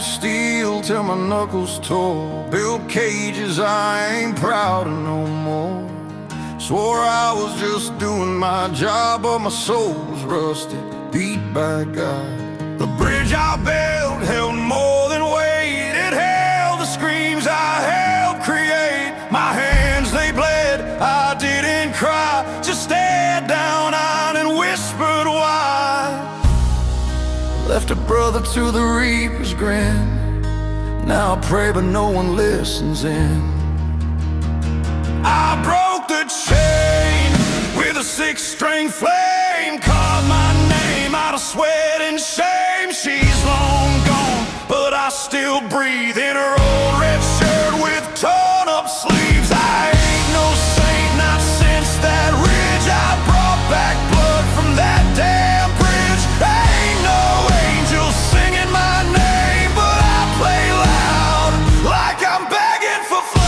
steel till my knuckles tore. Built cages I ain't proud of no more. Swore I was just doing my job, but my soul was rusted, beat by God. The bridge I built held more than weight. It held the screams I helped create. My hands, they bled, I didn't cry, just stared down on and whispered why. Left a brother to the reaper's grin. Now I pray but no one listens in. I broke the chain with a six-string flame. Carved my name out of sweat and shame. She's long gone, but I still breathe in her old red shirt with torn-up sleeves. I ain't no saint, not since that ridge. I brought back blood from that damn bridge. Ain't no angel singing my name, but I play loud like I'm begging for flame.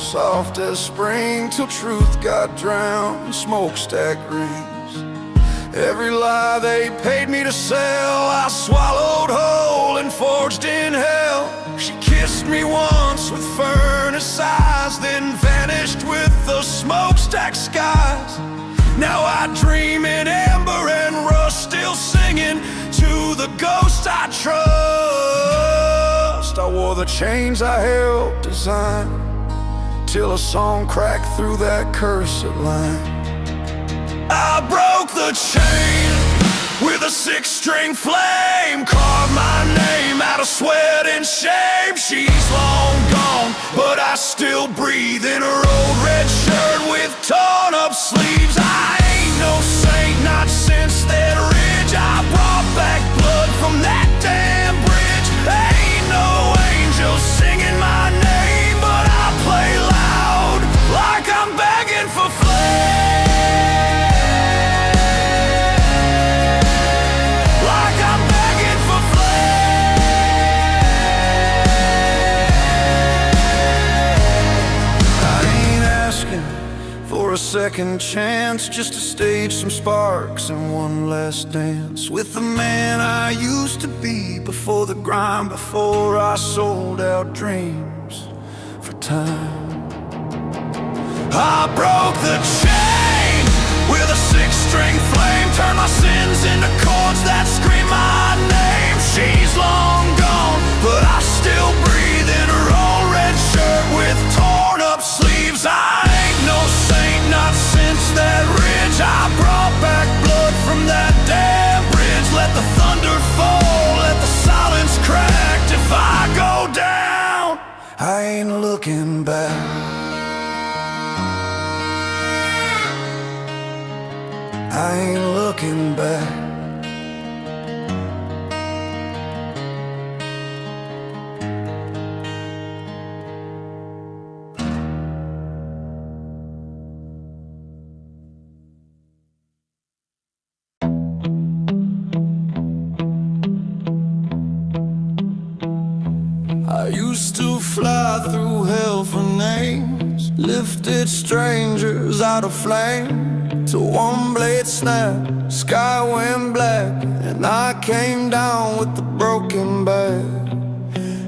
Soft as spring till truth got drowned in smokestack rings. Every lie they paid me to sell I swallowed whole and forged in hell. She kissed me once with furnace eyes, then vanished with the smokestack skies. Now I dream in amber and rust, still singing to the ghost I trust. I wore the chains I helped design till a song cracked through that cursed line. I broke the chain with a six-string flame. Carved my name out of sweat and shame. She's long gone, but I still breathe in her old red shirt with torn-up sleeves. I ain't no saint, not since that ridge. I brought back blood from that damn bridge. Ain't no angel singing my name, but I play loud like I'm begging for flame. Like I'm begging for flame. I ain't asking for a second chance, just to stage some sparks and one last dance with the man I used to be before the grind, before I sold out dreams for time. I broke the chain with a six-string flame. Turned my sins into chords that scream my name. She's long gone, but I still breathe in her old red shirt with torn-up sleeves. I ain't no saint, not since that ridge. I brought back blood from that damn bridge. Let the thunder fall, let the silence crack. If I go down, I ain't looking back. I ain't looking back. I used to fly through hell for names, lifted strangers out of flame. Till one blade snapped, sky went black, and I came down with the broken back.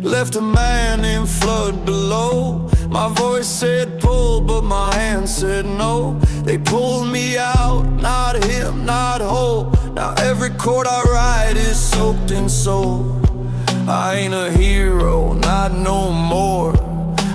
Left a man in flood below. My voice said pull, but my hand said no. They pulled me out, not him, not whole. Now every chord I write is soaked in soul. I ain't a hero, not no more.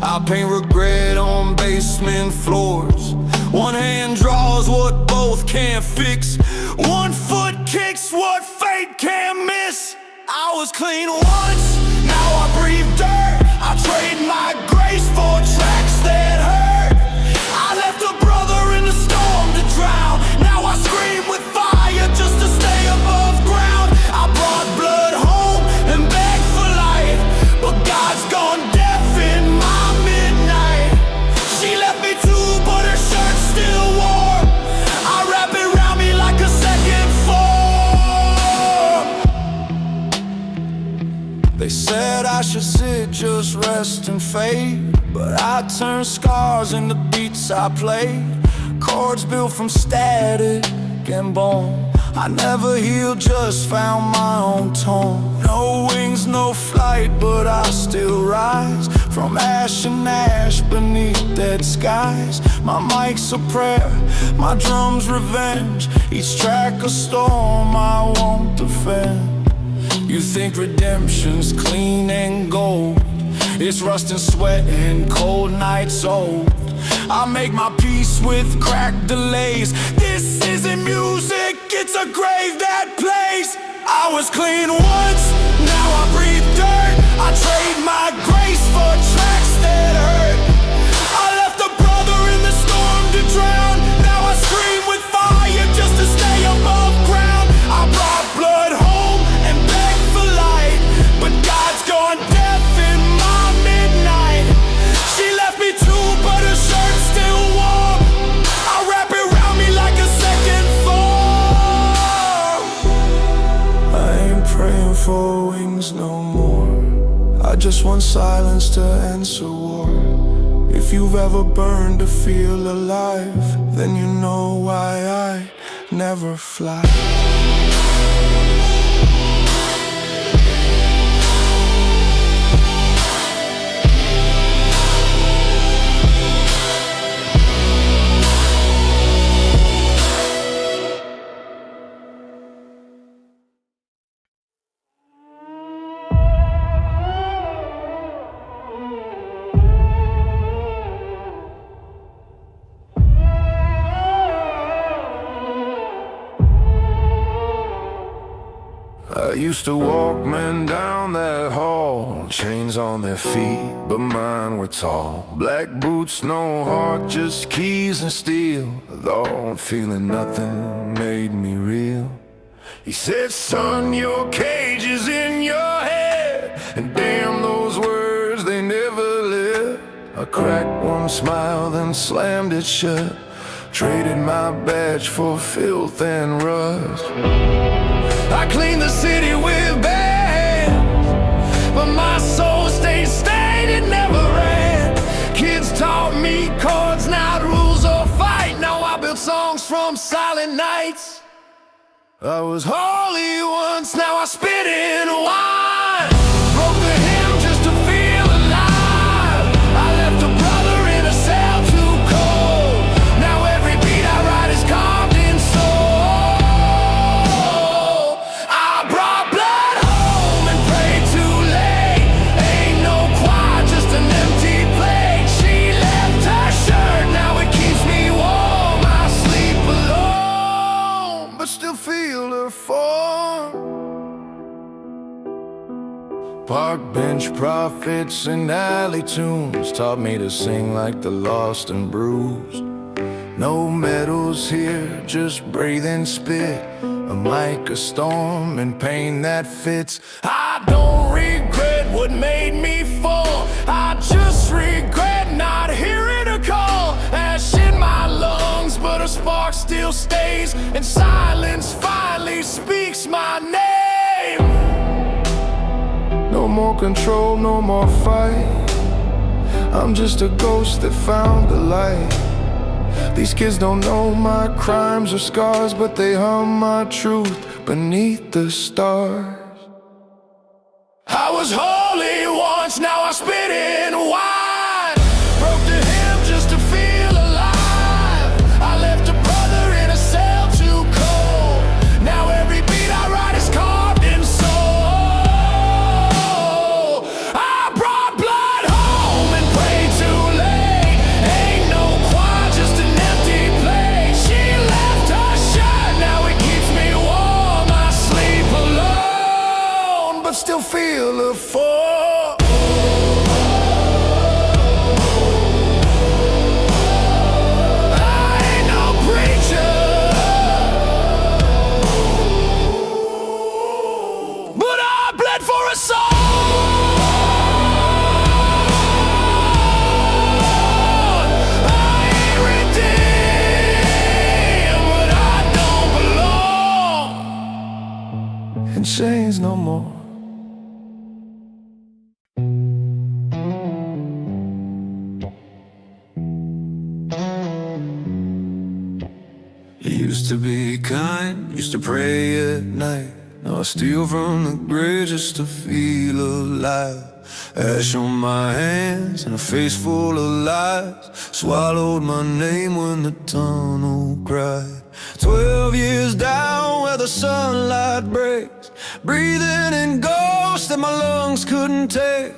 I paint regret on basement floors. One hand draws what both can't fix. One foot kicks what fate can't miss. I was clean once, now I breathe dirt. I trade my grace for tracks that hurt. I left a brother in the storm to drown. Now I scream with fire just to stay above ground. I brought blood home and begged for light, but God's gone deaf in my midnight. She left me too, but her shirt's still warm. I wrap it around me like a second form. They just rest and fade. But I turn scars into beats I played, chords built from static and bone. I never healed, just found my own tone. No wings, no flight, but I still rise from ash and ash beneath dead skies. My mic's a prayer, my drum's revenge, each track a storm I won't defend. You think redemption's clean and gold, it's rust and sweat and cold nights old. I make my peace with cracked delays. This isn't music, it's a grave that plays. I was clean once, now I breathe dirt. I trade my grace for tracks that hurt. I left a brother in the storm to drown. Now I scream with fire just to stay above ground. I brought blood home and begged for light, but God's gone deaf in my midnight. She left me too, but her shirt's still warm. I wrap it around me like a second form. I ain't praying for wings no more, I just want silence to answer war. If you've ever burned to feel alive, then you know why I never fly. I used to walk men down that hall, chains on their feet, but mine were tall. Black boots, no heart, just keys and steel. Though I'm feeling nothing made me real. He said, son, your cage is in your head, and damn those words, they never live. I cracked one smile, then slammed it shut, traded my badge for filth and rust. I cleaned the city with bare hands, but my soul stayed stained, it never ran. Kids taught me chords, not rules or fight. Now I build songs from silent nights. I was holy once, now I spit in wine. Broke the hymn just to feel alive. I left a brother in a cell too cold. Now every beat I write is carved in soul. I brought blood home and prayed too late. Ain't no choir, just an empty plate. She left her shirt, now it keeps me warm. I sleep alone, but still feel her form. Park bench prophets and alley tunes taught me to sing like the lost and bruised. No medals here, just breathing spit. A mic, a storm, and pain that fits. I don't regret what made me fall, I just regret not hearing a call. Ash in my lungs, but a spark still stays, and silence finally speaks my name. No more control, no more fight. I'm just a ghost that found the light. These kids don't know my crimes or scars, but they hum my truth beneath the stars. I was holy once, now I spit in wine. Broke the hymn just to feel alive. I left a brother in a cell too cold. Now every beat I write is carved in soul. I brought blood home and prayed too late. Ain't no choir, just an empty plate. She left her shirt, now it keeps me warm. I sleep alone, but still feel her fall. Chains no more. Used to be kind, used to pray at night. Now I steal from the grave just to feel alive. Ash on my hands and a face full of lies. Swallowed my name when the tunnel cried. 12 years down where the sunlight breaks, breathing in ghosts that my lungs couldn't take.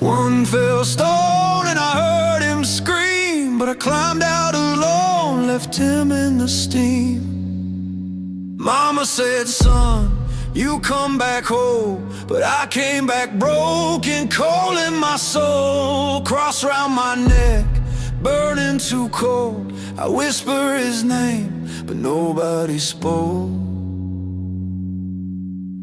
One fell stone and I heard him scream, but I climbed out alone, left him in the steam. Mama said, son, you come back whole, but I came back broken, cold in my soul. Cross round my neck, burning too cold. I whisper his name, but nobody spoke.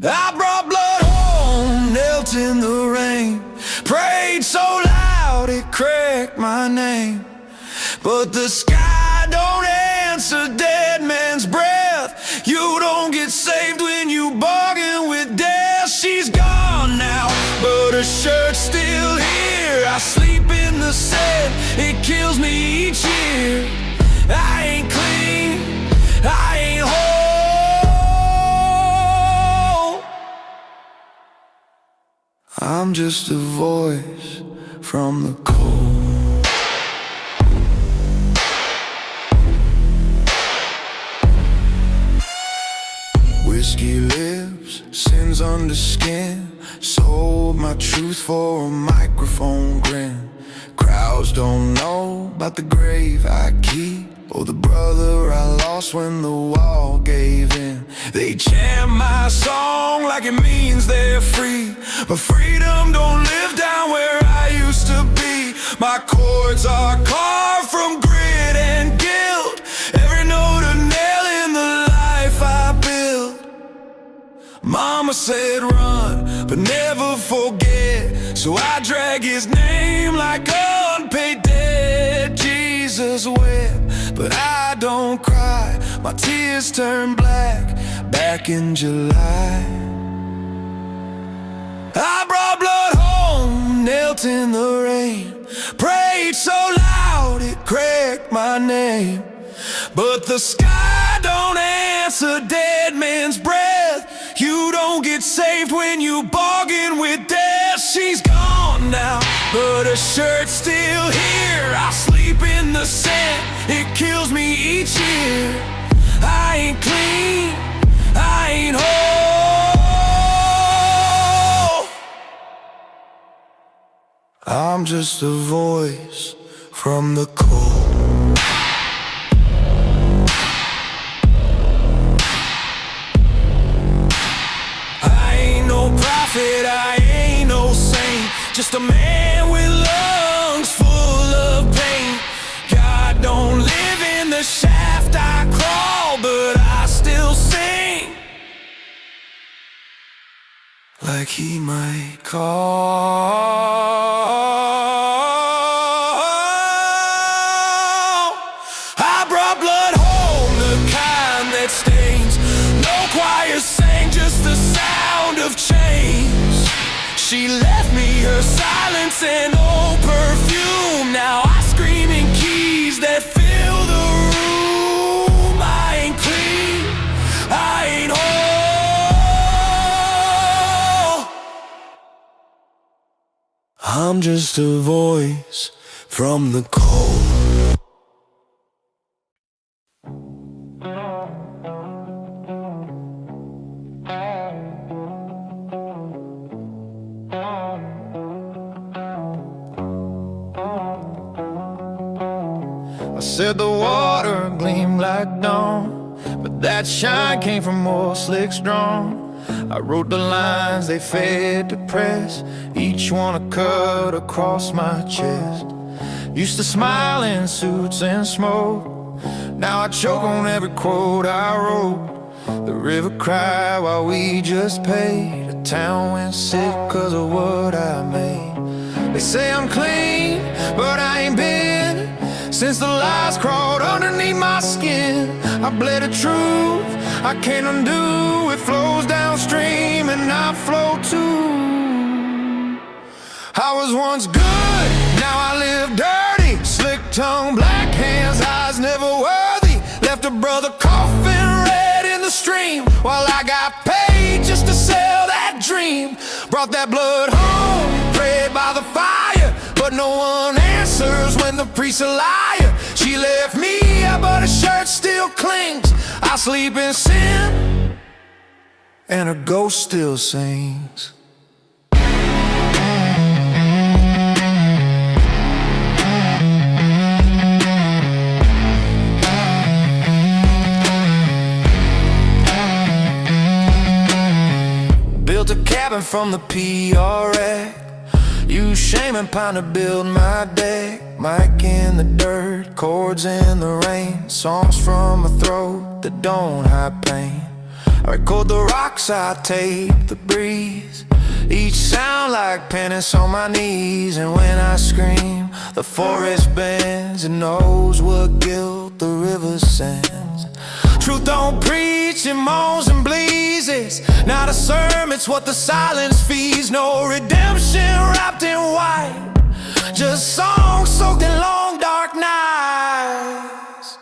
I brought blood home, knelt in the rain, prayed so loud it cracked my name. But the sky don't answer dead man's breath. You don't get saved when you bargain with death. She's gone now, but her shirt's still here. I sleep in the sand, it kills me each year. I ain't clean, I ain't whole. I'm just a voice from the cold. Whiskey lips, sins under skin. Sold my truth for a microphone grin. Crowds don't know about the grave I keep, or the brother I lost when the wall gave in. They chant my song like it means they're free, but freedom don't live down where I used to be. My chords are carved from grit and guilt, every note a nail in the life I built. Mama said run, but never forget, so I drag his name like unpaid debt. Jesus wept, but I don't cry. My tears turn black back in July. I brought blood home, knelt in the rain, prayed so loud it cracked my name. But the sky don't answer dead man's breath. You don't get saved when you bargain with death. She's gone now, but her shirt's still here. I sleep in the sand, it kills me each year. I ain't clean, I ain't whole. I'm just a voice from the cold. I ain't no saint, just a man with lungs full of pain. God don't live in the shaft I crawl, but I still sing like he might call. I brought blood home, the kind that stains. No choir sang, just the sound of change. She left me her silence and old perfume. Now I scream in keys that fill the room. I ain't clean, I ain't whole. I'm just a voice from the cold. I said the water gleamed like dawn, but that shine came from more slick strong. I wrote the lines, they fed to press, each one a cut across my chest. Used to smile in suits and smoke, now I choke on every quote I wrote. The river cried while we just paid. The town went sick cause of what I made. They say I'm clean, but I ain't been, since the lies crawled underneath my skin. I bled the truth, I can't undo. It flows downstream and I flow too. I was once good, now I live dirty. Slick tongue, black hands, eyes never worthy. Left a brother coffin red in the stream, while I got paid just to sell that dream. Brought that blood home, prayed by the fire, but no one answers when the priest's a liar. She left me, but her shirt still clings. I sleep in sin, and her ghost still sings. Built a cabin from the PRX, used shame and pine to build my deck. Mic in the dirt, chords in the rain, songs from my throat that don't hide pain. I record the rocks, I tape the breeze, each sound like penance on my knees. And when I scream, the forest bends and knows what guilt the river sends. Truth don't preach, it moans and bleeds. It's not a sermon, it's what the silence feeds. No redemption wrapped in white, just songs soaked in long dark nights.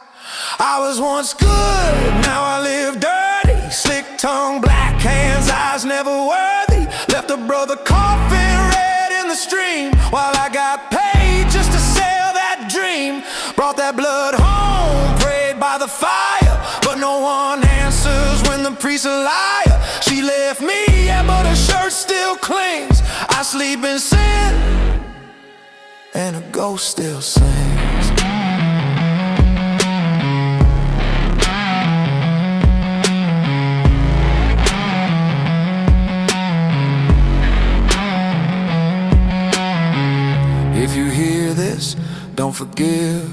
I was once good, now I live dirty. Slick tongue, black hands, eyes never worthy. Left a brother coffin red in the stream, while I got paid just to sell that dream. Brought that blood home, prayed by the fire, but no one answers when the priest's a liar. She left me, but her shirt still clings. I sleep in sin, and a ghost still sings. If you hear this, don't forgive.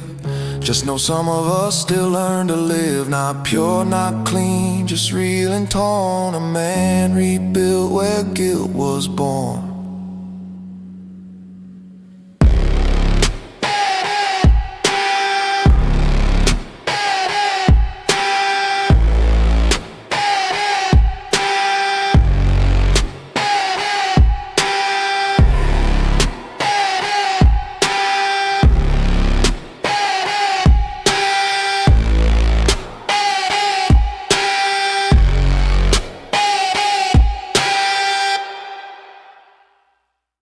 Just know some of us still learn to live. Not pure, not clean, just real and torn. A man rebuilt where guilt was born.